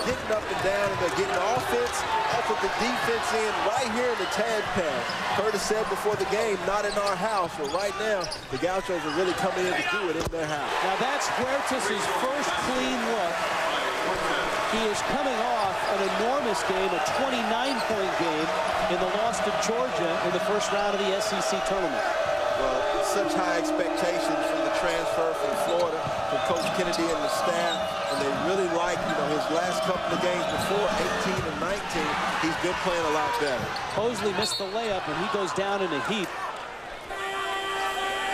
getting up and down, and they're getting offense off of the defense end right here in the tag pad. Curtis said before the game, not in our house. Well, right now, the Gauchos are really coming in to do it in their house. Now that's Huertas' first clean look. He is coming off an enormous game, a 29-point game in the loss to Georgia in the first round of the SEC tournament. Well, such high expectations from the transfer from Florida, from Coach Kennedy and the staff, and they really like, his last couple of games before, 18 and 19, he's been playing a lot better. Mosley missed the layup, and he goes down in a heap.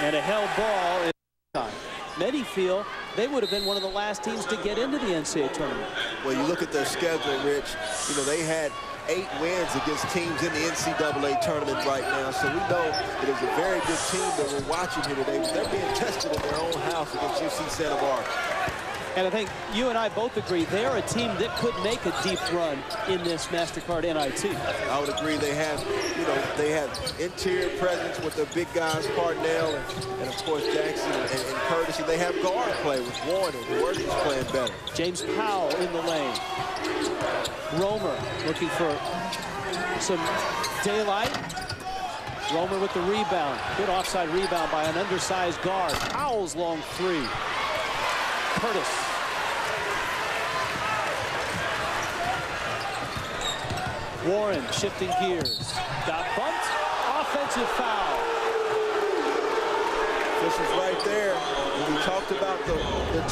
And a held ball in time. Many feel they would have been one of the last teams to get into the NCAA tournament. Well, you look at their schedule, Rich, they had 8 wins against teams in the NCAA tournament right now. So we know it is a very good team that we're watching here today. They're being tested in their own house against UC Santa Barbara. And I think you and I both agree they're a team that could make a deep run in this MasterCard NIT. I would agree. They have, they have interior presence with their big guys, Cardinal and of course Jackson and Curtis. And they have guard play with Warren and Worthy's playing better. James Powell in the lane. Romer looking for some daylight. Romer with the rebound. Good offside rebound by an undersized guard. Powell's long three. Curtis. Warren shifting gears. Got bumped. Offensive foul. This is right there. When we talked about the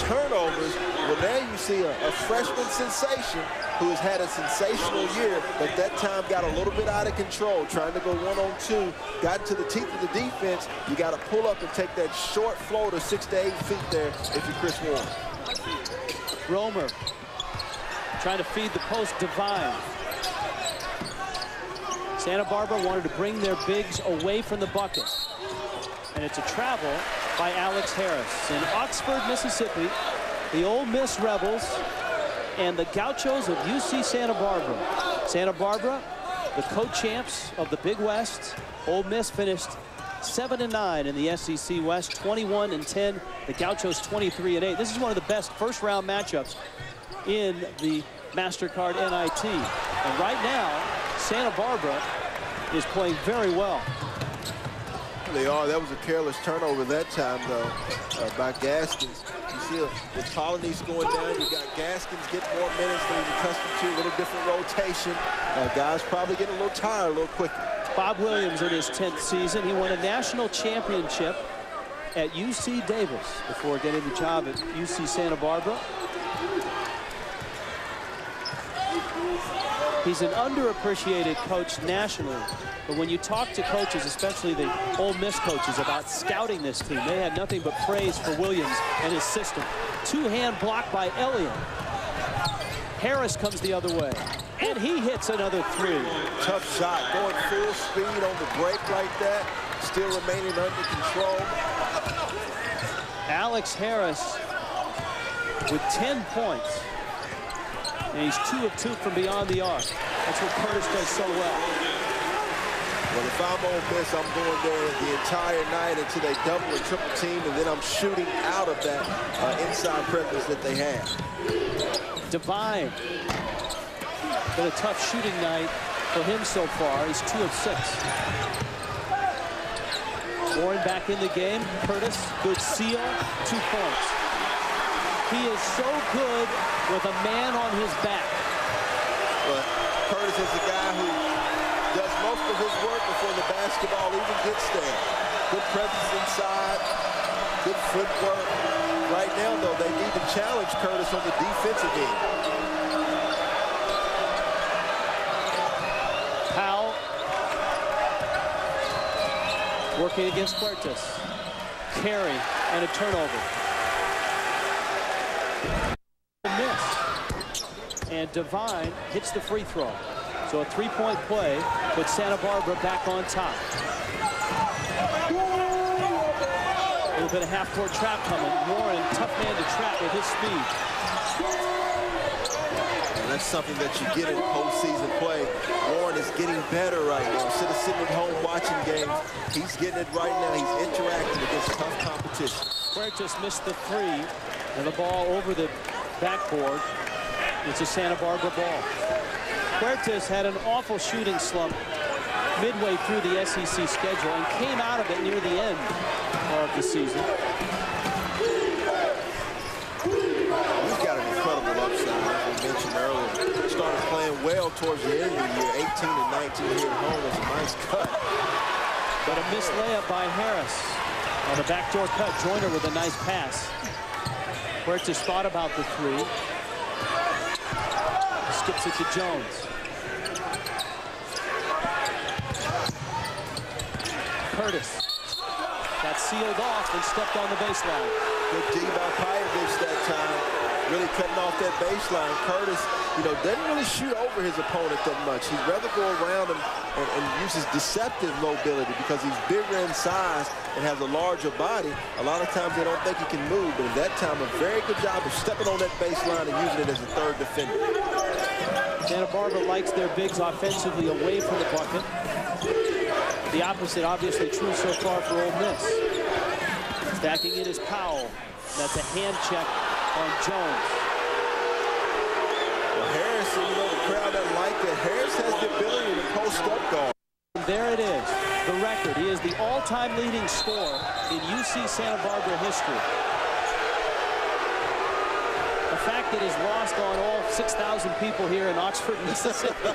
turnovers, well, now you see a freshman sensation who has had a sensational year, but that time got a little bit out of control, trying to go 1-on-2, got into the teeth of the defense. You got to pull up and take that short floater 6 to 8 feet there if you're Chris Warren. Romer trying to feed the post. Divine. Santa Barbara wanted to bring their bigs away from the bucket. And it's a travel by Alex Harris. In Oxford, Mississippi, the Ole Miss Rebels and the Gauchos of UC Santa Barbara. Santa Barbara, the co-champs of the Big West. Ole Miss finished 7-9 in the SEC West, 21-10. The Gauchos 23-8. This is one of the best first-round matchups in the MasterCard NIT. And right now, Santa Barbara is playing very well. They are. That was a careless turnover that time, though, by Gaskins. You see with Polonese going down, you got Gaskins getting more minutes than he's accustomed to, a little different rotation. Guys probably getting a little tired a little quicker. Bob Williams in his 10th season. He won a national championship at UC Davis before getting the job at UC Santa Barbara. He's an underappreciated coach nationally, but when you talk to coaches, especially the Ole Miss coaches, about scouting this team, they had nothing but praise for Williams and his system. Two-hand block by Elliott. Harris comes the other way, and he hits another three. Tough shot, going full speed on the break like that, still remaining under control. Alex Harris with 10 points. And he's 2 of 2 from beyond the arc. That's what Curtis does so well. Well, if I'm Ole Miss, I'm going there the entire night until they double and triple team, and then I'm shooting out of that inside presence that they have. Divine. Been a tough shooting night for him so far. He's 2 of 6. Warren back in the game. Curtis, good seal, 2 points. He is so good with a man on his back. But Curtis is a guy who does most of his work before the basketball even gets there. Good presence inside, good footwork. Right now, though, they need to challenge Curtis on the defensive end. Powell working against Huertas. Carry and a turnover. Miss. And Divine hits the free throw. So a 3-point play puts Santa Barbara back on top. A little bit of half-court trap coming. Warren, tough man to trap with his speed. And that's something that you get in postseason play. Warren is getting better right now. Instead of sitting at home watching games, he's getting it right now. He's interacting against tough competition. Huertas missed the three, and the ball over the backboard. It's a Santa Barbara ball. Huertas had an awful shooting slump midway through the SEC schedule and came out of it near the end of the season. He's got an incredible upside, as we mentioned earlier. Started playing well towards the end of the year. 18 and 19 here at home was a nice cut. But a missed layup by Harris. On the backdoor cut, Joyner with a nice pass. Huertas thought about the three. Skips it to Jones. Curtis got sealed off and stepped on the baseline. Good D by Pajevich that time, really cutting off that baseline. Curtis, you know, doesn't really shoot over his opponent that much. He'd rather go around him and use his deceptive mobility because he's bigger in size and has a larger body. A lot of times they don't think he can move, but at that time, a very good job of stepping on that baseline and using it as a third defender. Santa Barbara likes their bigs offensively away from the bucket. The opposite, obviously, true so far for Ole Miss. Stacking in is Powell. That's a hand check on Jones. Well, Harris, you know, the crowd doesn't like that. Harris has the ability to post up guard. There it is, the record. He is the all-time leading scorer in UC Santa Barbara history. A fact that is lost on all 6,000 people here in Oxford, Mississippi.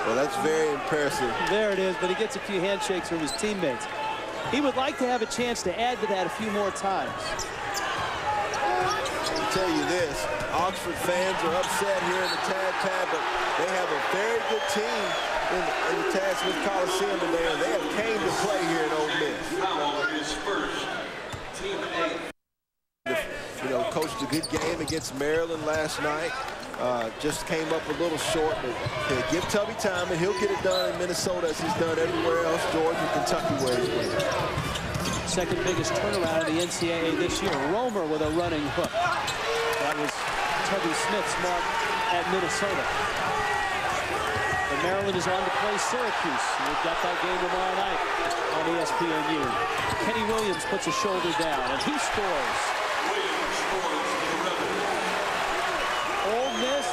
Well, that's very impressive. There it is, but he gets a few handshakes from his teammates. He would like to have a chance to add to that a few more times. I'll tell you this, Oxford fans are upset here in the Tad Pad, but they have a very good team in the Tad Smith Coliseum today, and they have came to play here in Ole Miss. You know, coached a good game against Maryland last night. Just came up a little short, but give Tubby time and he'll get it done in Minnesota as he's done everywhere else, Georgia, Kentucky, where he's playing. Second biggest turnaround in the NCAA this year. Romer with a running hook. That was Tubby Smith's mark at Minnesota. And Maryland is on to play Syracuse. We've got that game tomorrow night on ESPNU. Kenny Williams puts a shoulder down and he scores. Ole Miss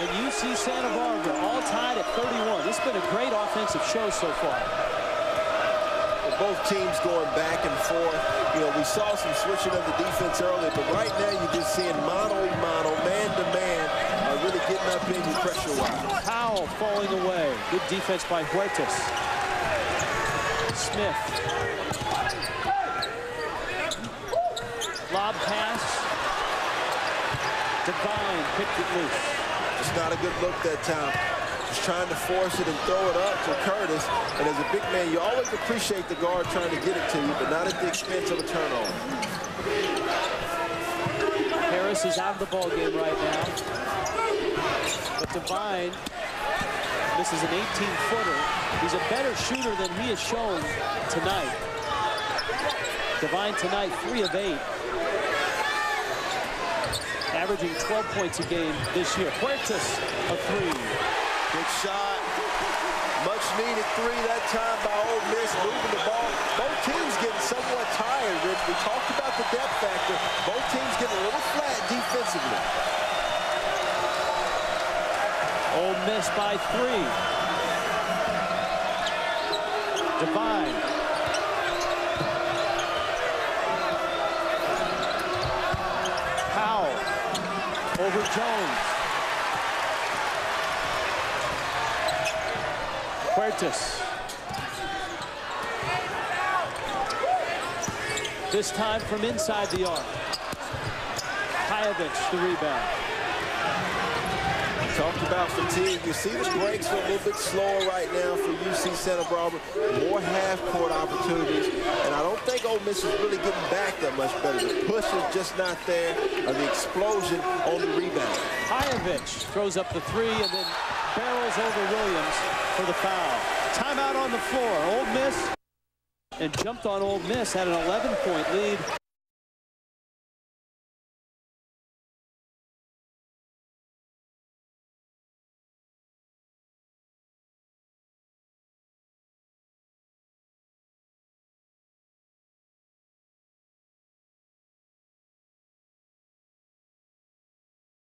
and UC Santa Barbara all tied at 31. This has been a great offensive show so far. Well, both teams going back and forth. You know, we saw some switching of the defense earlier, but right now you're just seeing mano-a-mano, man-to-man, really getting up in you pressure-wise. Powell falling away. Good defense by Huertas. Smith. Lob pass. Divine picked it loose. It's not a good look that time. Just trying to force it and throw it up to Curtis. And as a big man, you always appreciate the guard trying to get it to you, but not at the expense of a turnover. Harris is out of the ball game right now. But Divine, this is an 18-footer. He's a better shooter than he has shown tonight. Divine tonight, 3 of 8. Averaging 12 points a game this year. Huertas, a 3. Good shot. Much needed 3 that time by Ole Miss, moving the ball. Both teams getting somewhat tired, Rich. We talked about the depth factor. Both teams getting a little flat defensively. Ole Miss by 3. Divine. Powell over Jones. Huertas. This time from inside the arc. Pajevich, the rebound. Talked about fatigue. You see the breaks are a little bit slower right now for UC Santa Barbara. More half-court opportunities. And I don't think Ole Miss is really getting back that much better. The push is just not there. Or the explosion on the rebound. Pajevich throws up the 3 and then barrels over Williams for the foul. Timeout on the floor. Ole Miss and jumped on Ole Miss. Had an 11-point lead